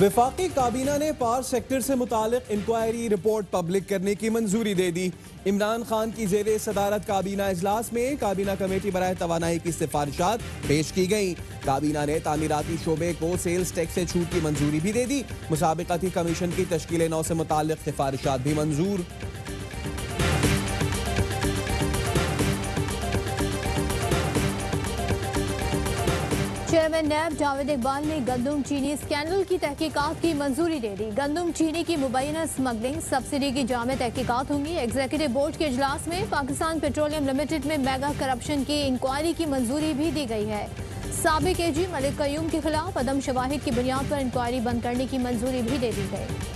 वफाकी काबीना ने पार सेक्टर से मुतालिक इंक्वायरी रिपोर्ट पब्लिक करने की मंजूरी दे दी। इमरान खान की जेरे सदारत काबीना इजलास में काबीना कमेटी बराए तवानाई की सिफारिशात पेश की गई। काबीना ने तामीराती शोबे को सेल्स टैक्स से छूट की मंजूरी भी दे दी। मुसाबिकती कमीशन की तश्कील नौ से मुतालिक सिफारिशात भी मंजूर। चेयरमैन नैब जावेद इकबाल ने गंदम चीनी स्कैंडल की तहकीकात की मंजूरी दे दी। गंदम चीनी की मुबैना स्मगलिंग सब्सिडी की जामे तहकीकात होंगी। एग्जीक्यूटिव बोर्ड के इजलास में पाकिस्तान पेट्रोलियम लिमिटेड में मेगा करप्शन की इंक्वायरी की मंजूरी भी दी गई है। साबिक एजी मलिक कयूम के खिलाफ अदम शवाहिद की बुनियाद पर इंक्वायरी बंद करने की मंजूरी भी दे दी गई।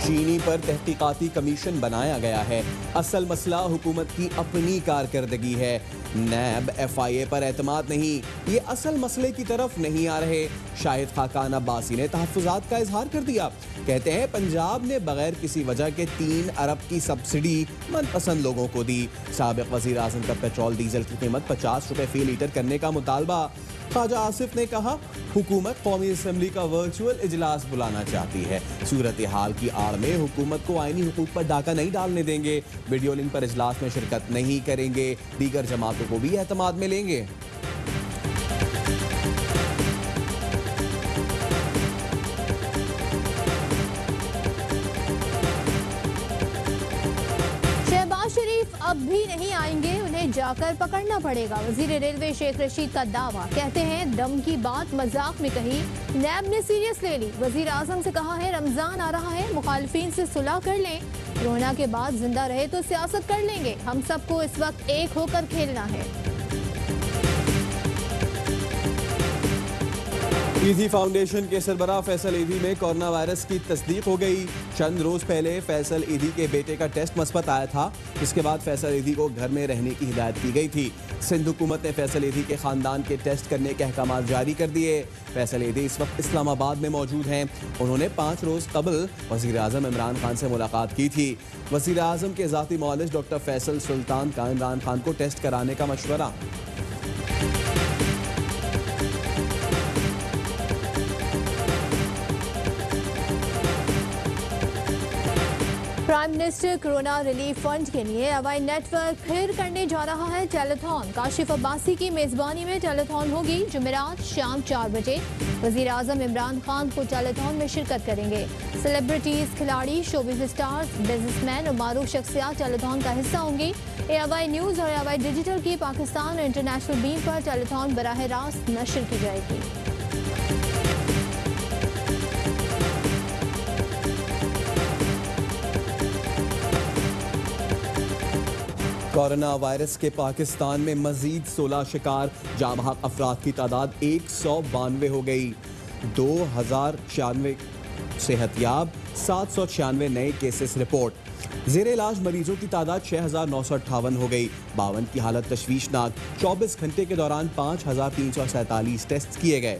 चीनी पर तहकीकाती कमीशन बनाया गया है। असल मसला हुकूमत की अपनी कारकर्दगी है। नैब FIA पर एतमाद नहीं, ये असल मसले की तरफ नहीं आ रहे। शाहिद खाकान अब्बासी ने तहफ़्फ़ुज़ात का इजहार कर दिया। कहते हैं पंजाब ने बगैर किसी वजह के 3 अरब की सब्सिडी मनपसंद लोगों को दी। साबिक़ वज़ीर आज़म का पेट्रोल डीजल की कीमत 50 रुपए फी लीटर करने का मुतालबा। ख्वाजा आसिफ ने कहा हुकूमत कौमी असम्बली का वर्चुअल इजलास बुलाना चाहती है। सूरत हाल की आड़ में हुकूमत को आईनी हुकूक पर डाका नहीं डालने देंगे। वीडियो लिंक पर इजलास में शिरकत नहीं करेंगे। दीगर जमातों को भी एतमाद में लेंगे। शरीफ अब भी नहीं आएंगे, उन्हें जाकर पकड़ना पड़ेगा। वजीर रेलवे शेख रशीद का दावा। कहते हैं दम की बात मजाक में कही, नैब ने सीरियस ले ली। वजीर आजम से कहा है रमजान आ रहा है, मुखालिफिन से सुलह कर लें। कोरोना के बाद जिंदा रहे तो सियासत कर लेंगे। हम सबको इस वक्त एक होकर खेलना है। ईदी फाउंडेशन के सरबराह फैसल ईदी में कोरोना वायरस की तस्दीक हो गई। चंद रोज पहले फैसल ईदी के बेटे का टेस्ट मस्बत आया था। इसके बाद फैसल ईदी को घर में रहने की हिदायत की गई थी। सिंध हुकूमत ने फैसल ईदी के खानदान के टेस्ट करने के अहकाम जारी कर दिए। फैसल ईदी इस वक्त इस्लामाबाद में मौजूद हैं। उन्होंने 5 रोज कबल वज़ीर आज़म इमरान खान से मुलाकात की थी। वज़ीर आज़म के ज़ाती मौलिज डॉक्टर फैसल सुल्तान का इमरान खान को टेस्ट कराने का मशवरा। Prime minister corona relief fund के लिए हवाई नेटवर्क फिर करने जा रहा है टेलीथॉन। काशिफ अब्बासी की मेजबानी में टेलीथॉन होगी। जुमेरात शाम 4 बजे वजीर आजम इमरान खान को टेलीथॉन में शिरकत करेंगे। सेलिब्रिटीज, खिलाड़ी, शोबिज स्टार्स, बिजनेसमैन और मारूफ शख्सियात टेलीथॉन का हिस्सा होंगी। AIY न्यूज़ और AIY डिजिटल की पाकिस्तान और इंटरनेशनल बीम पर टेलीथॉन बराह रास्त नशर की जाएगी। कोरोना वायरस के पाकिस्तान में मजीद 16 शिकार। जामहक अफराद की तादाद 192 हो गई। 2096 सेहतयाब, 796 नए केसेस रिपोर्ट। जेर इलाज मरीजों की तादाद 6958 हो गई। 52 की हालत तशवीशनाक। 24 घंटे के दौरान 5347 टेस्ट किए गए।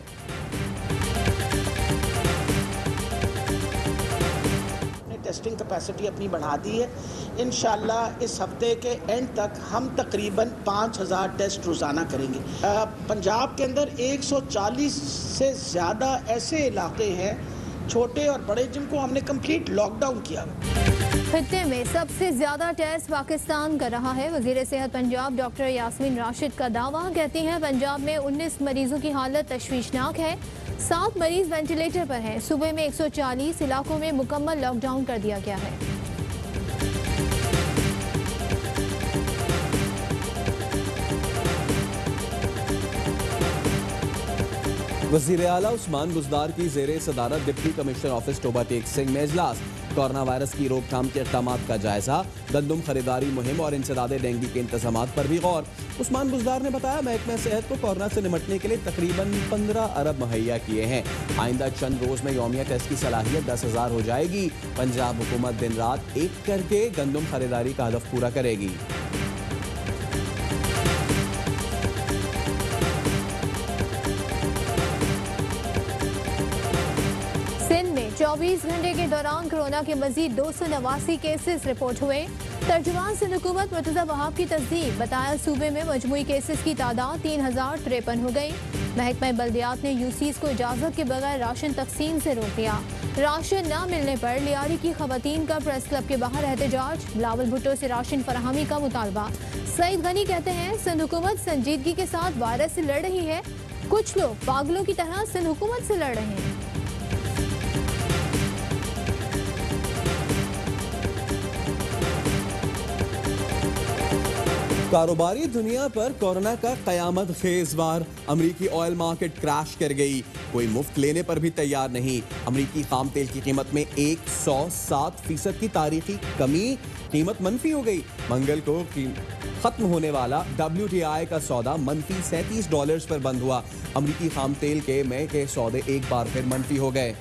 टेस्टिंग कैपेसिटी अपनी बढ़ा दी है। इंशाल्लाह इस हफ्ते के एंड तक हम तकरीबन 5000 टेस्ट रोज़ाना करेंगे। पंजाब के अंदर 140 से ज़्यादा ऐसे इलाके हैं छोटे और बड़े जिनको हमने कंप्लीट लॉकडाउन किया। खित्ते में सबसे ज्यादा टेस्ट पाकिस्तान कर रहा है। वजीर सेहत पंजाब डॉक्टर यास्मीन राशिद का दावा। कहती हैं पंजाब में 19 मरीजों की हालत तशवीशनाक है। 7 मरीज वेंटिलेटर पर हैं। सूबे में 140 इलाकों में मुकम्मल लॉकडाउन कर दिया गया है। वज़ीर आला उस्मान बुज़दार की ज़ेरे सदारत deputy commissioner office Toba Tek Singh में इजलास। कोरोना वायरस की रोकथाम के इक़दाम का जायजा, गंदम खरीदारी मुहिम और इंसदादे डेंगू के इंतजाम पर भी गौर। उस्मान बुज़दार ने बताया महकमा सेहत को कोरोना से निमटने के लिए तकरीबन 15 अरब मुहैया किए हैं। आइंदा चंद रोज में यौमिया टेस्ट की सलाहियत 10,000 हो जाएगी। पंजाब हुकूमत दिन रात एक करके गंदम खरीदारी का हदफ पूरा करेगी। 24 घंटे के दौरान कोरोना के मजीद 289 केसेस रिपोर्ट हुए। तर्जुमान सिंध हुकूमत मुर्तज़ा वहाब की तस्दीक, बताया सूबे में मजमूई केसेस की तादाद 3053 हो गई। महकमा बल्दियात ने यूसीज को इजाज़त के बगैर राशन तकसीम से रोक दिया। राशन न मिलने पर लियारी की खवातीन का प्रेस क्लब के बाहर एहतजाज, बिलावल भुट्टो से राशन फराहमी का मुतालबा। सईद गनी कहते हैं सिंध हुकूमत संजीदगी के साथ वायरस से लड़ रही है, कुछ लोग पागलों की तरह सिंध हुकूमत से लड़ रहे हैं। कारोबारी दुनिया पर कोरोना का कयामत खेज वार, अमरीकी ऑयल मार्केट क्रैश कर गई, कोई मुफ्त लेने पर भी तैयार नहीं। अमरीकी खाम तेल की कीमत में 107% की तारीखी कमी, कीमत मनफी हो गई। मंगल को खत्म होने वाला WTI का सौदा मनफी $37 पर बंद हुआ। अमरीकी खाम तेल के मई के सौदे एक बार फिर मनफी हो गए।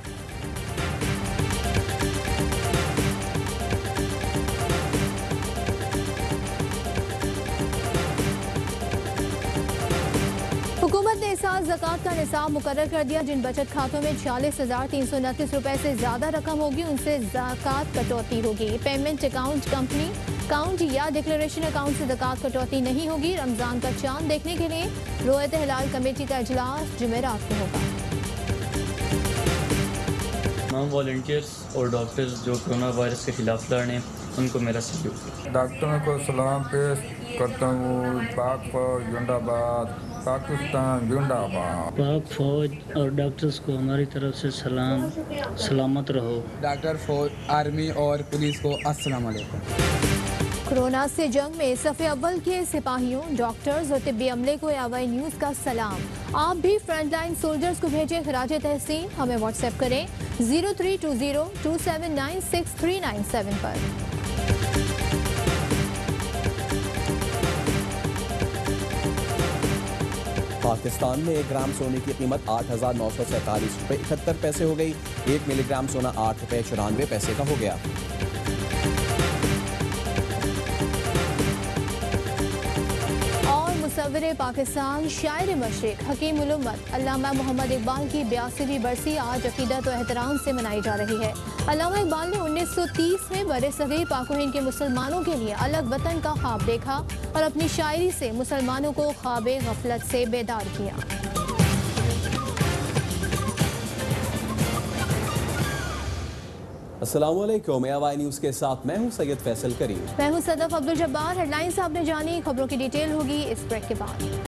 हुकूमत ने इस साल ज़कात का निसाब मुकर्रर कर दिया। जिन बचत खातों में 46,329 रुपए से ज्यादा रकम होगी उनसे ज़कात कटौती होगी। पेमेंट अकाउंट, कंपनी अकाउंट या डिक्लेरेशन अकाउंट से ज़कात कटौती नहीं होगी। रमजान का चांद देखने के लिए रोयत हिलाल कमेटी का इजलास जुमेरात को होगा। तमाम वॉलंटियर्स और डॉक्टर्स जो कोरोना वायरस के खिलाफ लड़ रहे हैं उनको मेरा सल्यूट। डॉक्टरों को सलाम पेश करता हूँ। पाक फौज जिंदाबाद, पाकिस्तान जिंदाबाद। पाक फौज और डॉक्टर्स को हमारी तरफ से सलाम, सलामत रहो। डॉक्टर, फौज, आर्मी और पुलिस को अस्सलाम वालेकुम। कोरोना से जंग में सफ़े अव्वल के सिपाहियों, डॉक्टर्स और तिब्बी अमले को AY न्यूज़ का सलाम। आप भी फ्रंटलाइन सोल्जर्स को भेजें खराज तहसीन। हमें व्हाट्सएप करें 03202796 पर। पाकिस्तान में 1 ग्राम सोने की कीमत 8,947 रुपये 71 पैसे हो गई। 1 मिलीग्राम सोना 8 रुपये 94 पैसे का हो गया। मुसव्विर पाकिस्तान, शायर मशरिक हकीम उल उम्मत अल्लामा मोहम्मद इकबाल की 82वीं बरसी आज अकीदत और एहतराम से मनाई जा रही है। अल्लामा इकबाल ने 1930 में बरे-सगीर पाक व हिंद के मुसलमानों के लिए अलग वतन का ख्वाब देखा और अपनी शायरी से मुसलमानों को ख्वाब गफलत से बेदार किया। अस्सलामुअलैकुम, AY न्यूज़ के साथ मैं हूं सैयद फैसल करीम। मैं हूं सदफ अब्दुल जब्बार। हेडलाइंस आपने जानी, खबरों की डिटेल होगी इस ब्रेक के बाद।